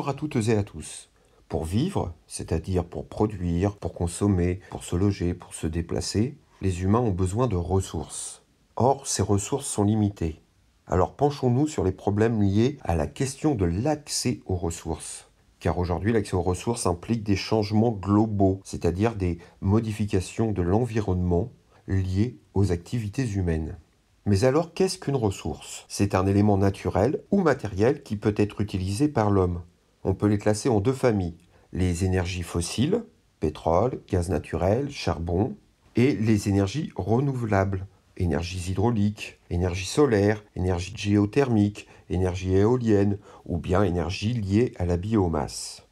Bonjour à toutes et à tous. Pour vivre, c'est-à-dire pour produire, pour consommer, pour se loger, pour se déplacer, les humains ont besoin de ressources. Or, ces ressources sont limitées. Alors penchons-nous sur les problèmes liés à la question de l'accès aux ressources. Car aujourd'hui, l'accès aux ressources implique des changements globaux, c'est-à-dire des modifications de l'environnement liées aux activités humaines. Mais alors, qu'est-ce qu'une ressource? C'est un élément naturel ou matériel qui peut être utilisé par l'homme. On peut les classer en deux familles. Les énergies fossiles, pétrole, gaz naturel, charbon, et les énergies renouvelables, énergies hydrauliques, énergie solaire, énergie géothermique, énergie éolienne, ou bien énergie liée à la biomasse.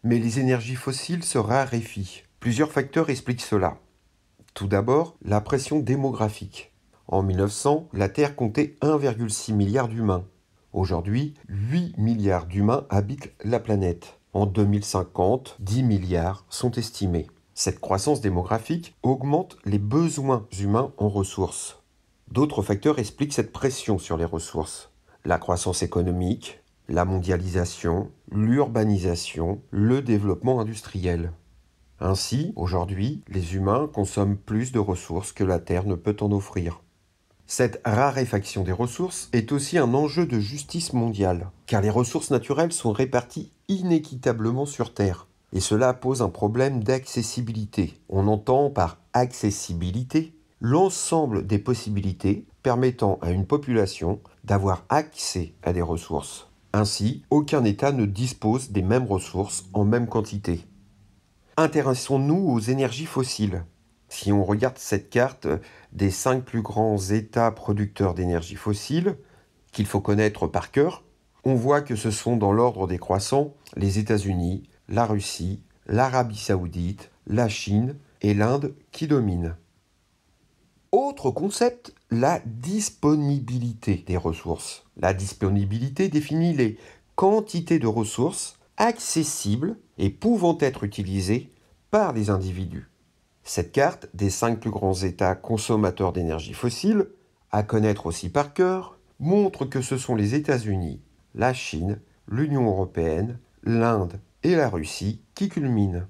Mais les énergies fossiles se raréfient. Plusieurs facteurs expliquent cela. Tout d'abord, la pression démographique. En 1900, la Terre comptait 1,6 milliard d'humains. Aujourd'hui, 8 milliards d'humains habitent la planète. En 2050, 10 milliards sont estimés. Cette croissance démographique augmente les besoins humains en ressources. D'autres facteurs expliquent cette pression sur les ressources. La croissance économique, la mondialisation, l'urbanisation, le développement industriel. Ainsi, aujourd'hui, les humains consomment plus de ressources que la Terre ne peut en offrir. Cette raréfaction des ressources est aussi un enjeu de justice mondiale, car les ressources naturelles sont réparties inéquitablement sur Terre. Et cela pose un problème d'accessibilité. On entend par accessibilité l'ensemble des possibilités permettant à une population d'avoir accès à des ressources. Ainsi, aucun État ne dispose des mêmes ressources en même quantité. Intéressons-nous aux énergies fossiles. Si on regarde cette carte des 5 plus grands États producteurs d'énergie fossile, qu'il faut connaître par cœur, on voit que ce sont dans l'ordre décroissant les États-Unis, la Russie, l'Arabie saoudite, la Chine et l'Inde qui dominent. Autre concept, la disponibilité des ressources. La disponibilité définit les quantités de ressources accessibles et pouvant être utilisées par les individus. Cette carte des 5 plus grands États consommateurs d'énergie fossile, à connaître aussi par cœur, montre que ce sont les États-Unis, la Chine, l'Union européenne, l'Inde et la Russie qui culminent.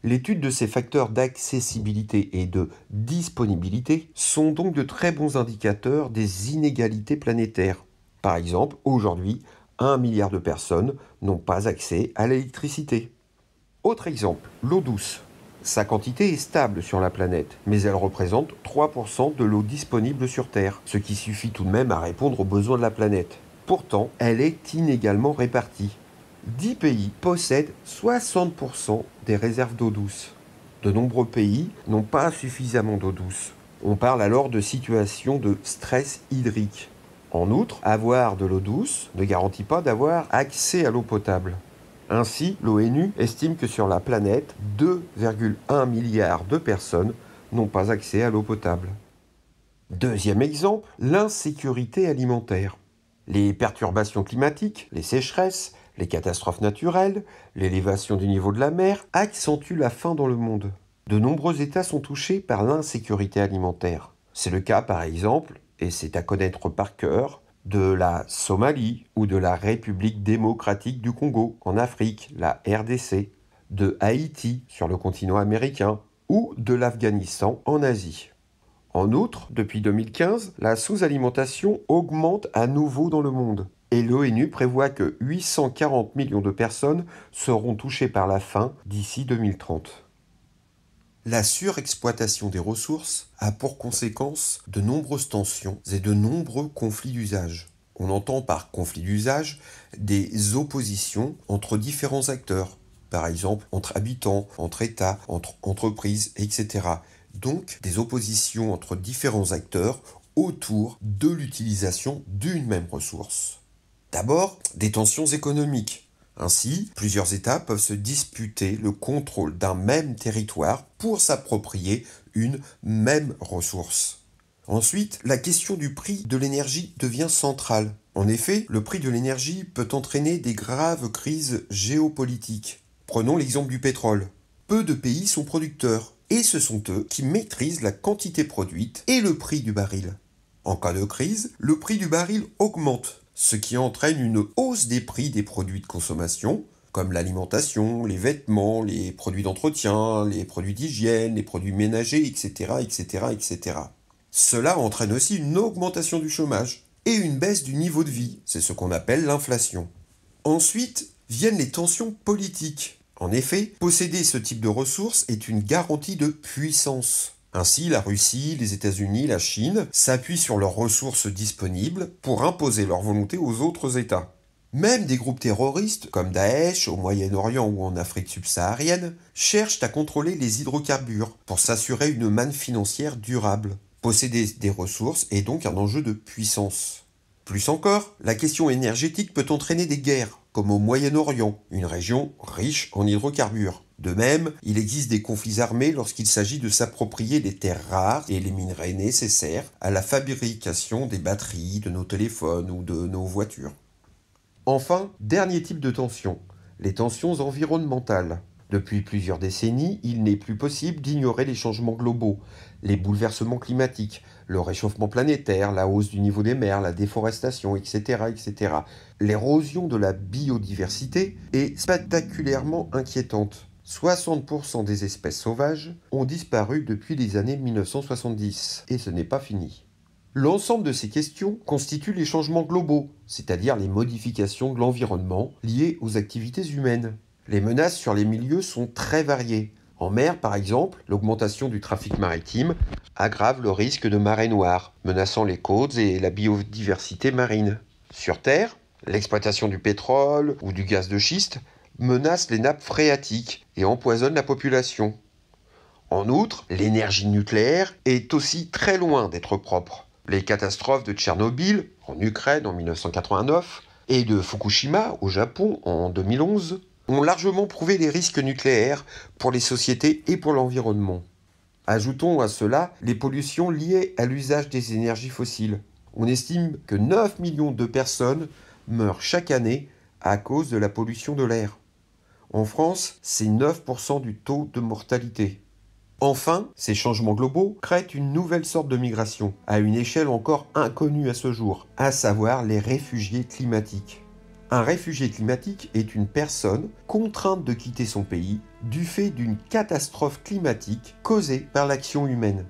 L'étude de ces facteurs d'accessibilité et de disponibilité sont donc de très bons indicateurs des inégalités planétaires. Par exemple, aujourd'hui, 1 milliard de personnes n'ont pas accès à l'électricité. Autre exemple, l'eau douce. Sa quantité est stable sur la planète, mais elle représente 3% de l'eau disponible sur Terre, ce qui suffit tout de même à répondre aux besoins de la planète. Pourtant, elle est inégalement répartie. 10 pays possèdent 60% des réserves d'eau douce. De nombreux pays n'ont pas suffisamment d'eau douce. On parle alors de situation de stress hydrique. En outre, avoir de l'eau douce ne garantit pas d'avoir accès à l'eau potable. Ainsi, l'ONU estime que sur la planète, 2,1 milliards de personnes n'ont pas accès à l'eau potable. Deuxième exemple, l'insécurité alimentaire. Les perturbations climatiques, les sécheresses, les catastrophes naturelles, l'élévation du niveau de la mer accentuent la faim dans le monde. De nombreux États sont touchés par l'insécurité alimentaire. C'est le cas par exemple, et c'est à connaître par cœur, de la Somalie ou de la République démocratique du Congo en Afrique, la RDC, de Haïti sur le continent américain ou de l'Afghanistan en Asie. En outre, depuis 2015, la sous-alimentation augmente à nouveau dans le monde et l'ONU prévoit que 840 millions de personnes seront touchées par la faim d'ici 2030. La surexploitation des ressources a pour conséquence de nombreuses tensions et de nombreux conflits d'usage. On entend par conflit d'usage des oppositions entre différents acteurs, par exemple entre habitants, entre États, entre entreprises, etc. Donc des oppositions entre différents acteurs autour de l'utilisation d'une même ressource. D'abord, des tensions économiques. Ainsi, plusieurs États peuvent se disputer le contrôle d'un même territoire pour s'approprier une même ressource. Ensuite, la question du prix de l'énergie devient centrale. En effet, le prix de l'énergie peut entraîner des graves crises géopolitiques. Prenons l'exemple du pétrole. Peu de pays sont producteurs, et ce sont eux qui maîtrisent la quantité produite et le prix du baril. En cas de crise, le prix du baril augmente, ce qui entraîne une hausse des prix des produits de consommation, comme l'alimentation, les vêtements, les produits d'entretien, les produits d'hygiène, les produits ménagers, etc., etc., etc. Cela entraîne aussi une augmentation du chômage et une baisse du niveau de vie, c'est ce qu'on appelle l'inflation. Ensuite viennent les tensions politiques. En effet, posséder ce type de ressources est une garantie de puissance. Ainsi, la Russie, les États-Unis, la Chine s'appuient sur leurs ressources disponibles pour imposer leur volonté aux autres États. Même des groupes terroristes comme Daesh au Moyen-Orient ou en Afrique subsaharienne cherchent à contrôler les hydrocarbures pour s'assurer une manne financière durable. Posséder des ressources est donc un enjeu de puissance. Plus encore, la question énergétique peut entraîner des guerres, comme au Moyen-Orient, une région riche en hydrocarbures. De même, il existe des conflits armés lorsqu'il s'agit de s'approprier les terres rares et les minerais nécessaires à la fabrication des batteries de nos téléphones ou de nos voitures. Enfin, dernier type de tension, les tensions environnementales. Depuis plusieurs décennies, il n'est plus possible d'ignorer les changements globaux, les bouleversements climatiques, le réchauffement planétaire, la hausse du niveau des mers, la déforestation, etc., etc. L'érosion de la biodiversité est spectaculairement inquiétante. 60% des espèces sauvages ont disparu depuis les années 1970, et ce n'est pas fini. L'ensemble de ces questions constitue les changements globaux, c'est-à-dire les modifications de l'environnement liées aux activités humaines. Les menaces sur les milieux sont très variées. En mer, par exemple, l'augmentation du trafic maritime aggrave le risque de marée noire, menaçant les côtes et la biodiversité marine. Sur Terre, l'exploitation du pétrole ou du gaz de schiste menace les nappes phréatiques et empoisonne la population. En outre, l'énergie nucléaire est aussi très loin d'être propre. Les catastrophes de Tchernobyl, en Ukraine en 1989, et de Fukushima, au Japon, en 2011, ont largement prouvé les risques nucléaires pour les sociétés et pour l'environnement. Ajoutons à cela les pollutions liées à l'usage des énergies fossiles. On estime que 9 millions de personnes meurent chaque année à cause de la pollution de l'air. En France, c'est 9% du taux de mortalité. Enfin, ces changements globaux créent une nouvelle sorte de migration, à une échelle encore inconnue à ce jour, à savoir les réfugiés climatiques. Un réfugié climatique est une personne contrainte de quitter son pays du fait d'une catastrophe climatique causée par l'action humaine.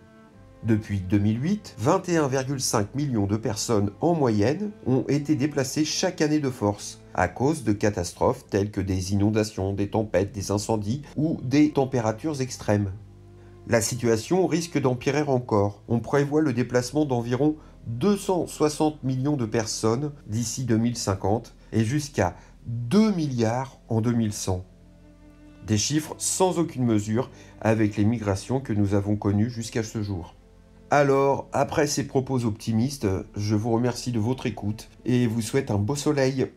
Depuis 2008, 21,5 millions de personnes en moyenne ont été déplacées chaque année de force à cause de catastrophes telles que des inondations, des tempêtes, des incendies ou des températures extrêmes. La situation risque d'empirer encore. On prévoit le déplacement d'environ 260 millions de personnes d'ici 2050 et jusqu'à 2 milliards en 2100. Des chiffres sans aucune mesure avec les migrations que nous avons connues jusqu'à ce jour. Alors, après ces propos optimistes, je vous remercie de votre écoute et vous souhaite un beau soleil.